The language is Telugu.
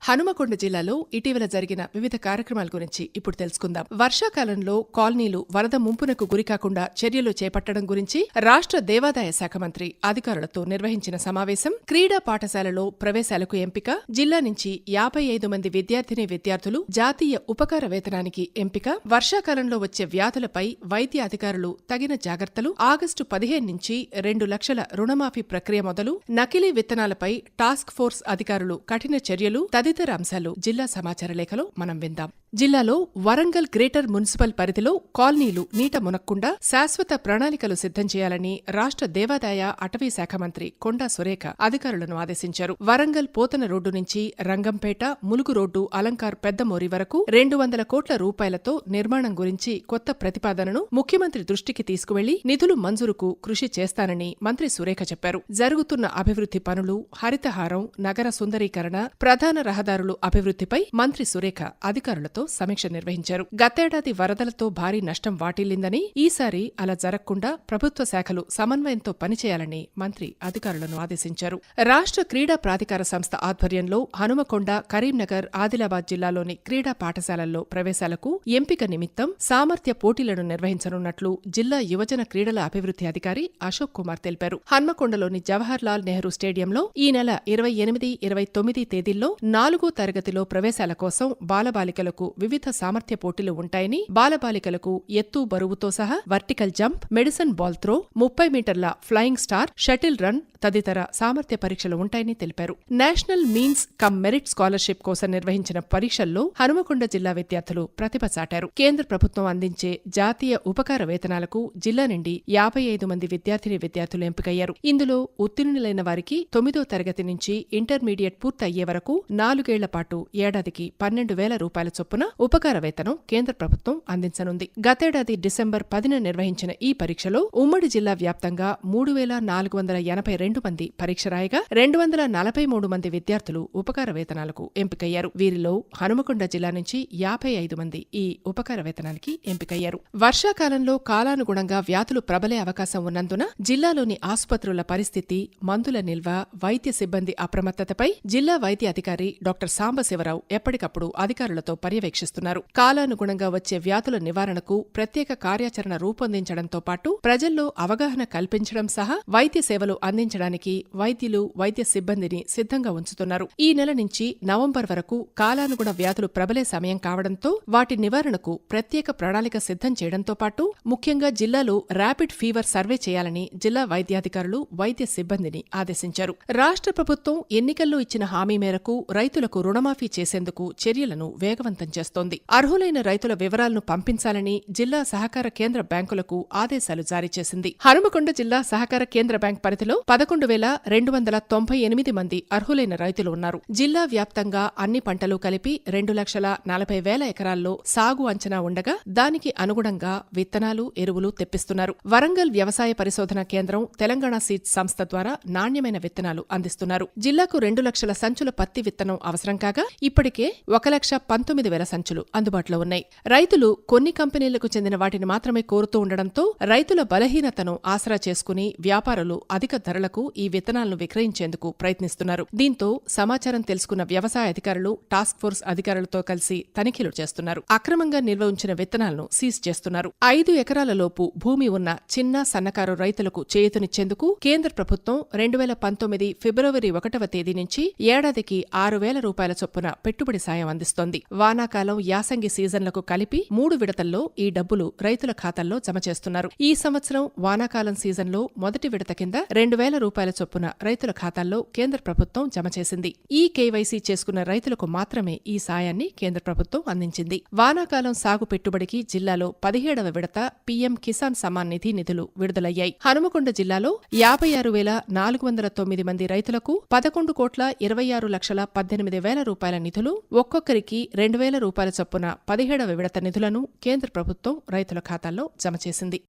హనుమకొండ జిల్లాలో ఇటీవల జరిగిన వివిధ కార్యక్రమాల గురించి ఇప్పుడు తెలుసుకుందాం. వర్షాకాలంలో కాలనీలు వరద ముంపునకు గురికాకుండా చర్యలు చేపట్టడం గురించి రాష్ట్ర దేవాదాయ శాఖ మంత్రి అధికారులతో నిర్వహించిన సమావేశం, క్రీడా పాఠశాలలో ప్రవేశాలకు ఎంపిక, జిల్లా నుంచి 55 మంది విద్యార్థులు జాతీయ ఉపకార వేతనానికి ఎంపిక, వర్షాకాలంలో వచ్చే వ్యాధులపై వైద్య అధికారులు తగిన జాగ్రత్తలు, ఆగస్టు 15 నుంచి 2 లక్షల రుణమాఫీ ప్రక్రియ మొదలు, నకిలీ విత్తనాలపై టాస్క్ ఫోర్స్ అధికారులు కఠిన చర్యలు తదితర అంశాలు జిల్లా సమాచార లేఖలో మనం విందాం. జిల్లాలో వరంగల్ గ్రేటర్ మున్సిపల్ పరిధిలో కాలనీలు నీట మునక్కుండా శాశ్వత ప్రణాళికలు సిద్ధం చేయాలని రాష్ట్ర దేవాదాయ అటవీ శాఖ మంత్రి కొండా సురేఖ అధికారులను ఆదేశించారు. వరంగల్ పోతన రోడ్డు నుంచి రంగంపేట, ములుగు రోడ్డు, అలంకార్ పెద్దమోరి వరకు 200 కోట్ల రూపాయలతో నిర్మాణం గురించి కొత్త ప్రతిపాదనను ముఖ్యమంత్రి దృష్టికి తీసుకువెళ్లి నిధులు మంజూరుకు కృషి చేస్తానని మంత్రి సురేఖ చెప్పారు. జరుగుతున్న అభివృద్ధి పనులు, హరితహారం, నగర సుందరీకరణ, ప్రధాన రహదారులు అభివృద్ధిపై మంత్రి సురేఖ అధికారులతో సమీక్ష నిర్వహించారు. గతేడాది వరదలతో భారీ నష్టం వాటిల్లిందని, ఈసారి అలా జరగకుండా ప్రభుత్వ శాఖలు సమన్వయంతో పనిచేయాలని మంత్రి అధికారులను ఆదేశించారు. రాష్ట్ర క్రీడా ప్రాధికార సంస్థ ఆధ్వర్యంలో హనుమకొండ, కరీంనగర్, ఆదిలాబాద్ జిల్లాలోని క్రీడా పాఠశాలల్లో ప్రవేశాలకు ఎంపిక నిమిత్తం సామర్థ్య పోటీలను నిర్వహించనున్నట్లు జిల్లా యువజన క్రీడల అభివృద్ధి అధికారి అశోక్ కుమార్ తెలిపారు. హన్మకొండలోని జవహర్ లాల్ నెహ్రూ స్టేడియంలో ఈ నెల 28, 29 తేదీల్లో 4వ తరగతిలో ప్రవేశాల కోసం బాలబాలికలకు వివిధ సామర్థ్య పోటీలు ఉంటాయని, బాలబాలికలకు ఎత్తు బరువుతో సహా vertical jump, medicine ball throw, 30 మీటర్ల ఫ్లయింగ్ స్టార్, షటిల్ రన్ తదితర సామర్థ్య పరీక్షలు ఉంటాయని తెలిపారు. National means come merit scholarship కోసం నిర్వహించిన పరీక్షల్లో హనుమకొండ జిల్లా విద్యార్థులు ప్రతిభ చాటారు. కేంద్ర ప్రభుత్వం అందించే జాతీయ ఉపకార వేతనాలకు జిల్లా నుండి 55 మంది విద్యార్థులు ఎంపికయ్యారు. ఇందులో ఉత్తీర్ణులైన వారికి 9వ తరగతి నుంచి ఇంటర్మీడియట్ పూర్తయ్యే వరకు 4 ఏళ్ల పాటు ఏడాదికి 12,000 రూపాయల చొప్పున ఉపకార వేతనం కేంద్ర ప్రభుత్వం అందించనుంది. గతేడాది డిసెంబర్ 10న నిర్వహించిన ఈ పరీక్షలో ఉమ్మడి జిల్లా వ్యాప్తంగా 3,482 మంది పరీక్ష రాయగా 243 మంది విద్యార్థులు ఉపకార వేతనాలకు ఎంపికయ్యారు. వీరిలో హనుమకొండ జిల్లా నుంచి 55 మంది ఈ ఉపకార వేతనానికి ఎంపికయ్యారు. వర్షాకాలంలో కాలానుగుణంగా వ్యాధులు ప్రబలే అవకాశం ఉన్నందున జిల్లాలోని ఆసుపత్రుల పరిస్థితి, మందుల నిల్వ, వైద్య సిబ్బంది అప్రమత్తతపై జిల్లా వైద్య అధికారి డాక్టర్ సాంబశివరావు ఎప్పటికప్పుడు అధికారులతో పర్యవేక్షిస్తున్నారు. కాలానుగుణంగా వచ్చే వ్యాధుల నివారణకు ప్రత్యేక కార్యాచరణ రూపొందించడంతో పాటు ప్రజల్లో అవగాహన కల్పించడం సహా వైద్య సేవలు అందించడానికి వైద్యులు, వైద్య సిబ్బందిని సిద్ధంగా ఉంచుతున్నారు. ఈ నెల నుంచి నవంబర్ వరకు కాలానుగుణ వ్యాధులు ప్రబలే సమయం కావడంతో వాటి నివారణకు ప్రత్యేక ప్రణాళిక సిద్ధం చేయడంతో పాటు ముఖ్యంగా జిల్లాలో ర్యాపిడ్ ఫీవర్ సర్వే చేయాలని జిల్లా వైద్యాధికారులు, వైద్య సిబ్బందిని ఆదేశించారు. రాష్ట్ర ప్రభుత్వం ఎన్నికల్లో ఇచ్చిన హామీ మేరకు రైతులకు రుణమాఫీ చేసేందుకు చర్యలను వేగవంతం చేస్తోంది. అర్హులైన రైతుల వివరాలను పంపించాలని జిల్లా సహకార కేంద్ర బ్యాంకులకు ఆదేశాలు జారీ చేసింది. హనుమకొండ జిల్లా సహకార కేంద్ర బ్యాంక్ పరిధిలో 11,298 మంది అర్హులైన రైతులు ఉన్నారు. జిల్లా వ్యాప్తంగా అన్ని పంటలు కలిపి 2,40,000 ఎకరాల్లో సాగు అంచనా ఉండగా దానికి అనుగుణంగా విత్తనాలు, ఎరువులు తెప్పిస్తున్నారు. వరంగల్ వ్యవసాయ పరిశోధన కేంద్రం, తెలంగాణ సీడ్స్ సంస్థ ద్వారా నాణ్యమైన విత్తనాలు అందిస్తున్నారు. జిల్లాకు 2 లక్షల సంచుల పత్తి విత్తనం అవసరం కాగా ఇప్పటికే 1,19,000 సంచులు అందుబాటులో ఉన్నాయి. రైతులు కొన్ని కంపెనీలకు చెందిన వాటిని మాత్రమే కోరుతూ ఉండడంతో రైతుల బలహీనతను ఆసరా చేసుకుని వ్యాపారులు అధిక ధరలకు ఈ విత్తనాలను విక్రయించేందుకు ప్రయత్నిస్తున్నారు. దీంతో సమాచారం తెలుసుకున్న వ్యవసాయ అధికారులు టాస్క్ ఫోర్స్ అధికారులతో కలిసి తనిఖీలు చేస్తున్నారు. అక్రమంగా నిల్వ ఉంచిన విత్తనాలను సీజ్ చేస్తున్నారు. 5 ఎకరాల లోపు భూమి ఉన్న చిన్న, సన్నకారు రైతులకు చేయూతనిచ్చేందుకు కేంద్ర ప్రభుత్వం 2019 ఫిబ్రవరి 1వ తేదీ నుంచి ఏడాదికి 6,000 రూపాయల చొప్పున పెట్టుబడి సాయం అందిస్తోంది. వానాకాలం, యాసంగి సీజన్లకు కలిపి 3 విడతల్లో ఈ డబ్బులు రైతుల ఖాతాల్లో జమ చేస్తున్నారు. ఈ సంవత్సరం వానాకాలం సీజన్లో మొదటి విడత కింద 2,000 రూపాయల చొప్పున రైతుల ఖాతాల్లో కేంద్ర ప్రభుత్వం జమ చేసింది. ఈ కేవైసీ చేసుకున్న రైతులకు మాత్రమే ఈ సాయాన్ని కేంద్ర ప్రభుత్వం అందించింది. వానాకాలం సాగు పెట్టుబడికి జిల్లాలో 17వ విడత పీఎం కిసాన్ సమ్మాన్ నిధి నిధులు విడుదలయ్యాయి. హనుమకొండ జిల్లాలో 56,409 మంది రైతులకు 11,26,18,000 రూపాయల నిధులు, ఒక్కొక్కరికి 2,000 రూపాయల చొప్పున 17వ విడత నిధులను కేంద్ర ప్రభుత్వం రైతుల ఖాతాల్లో జమ చేసింది.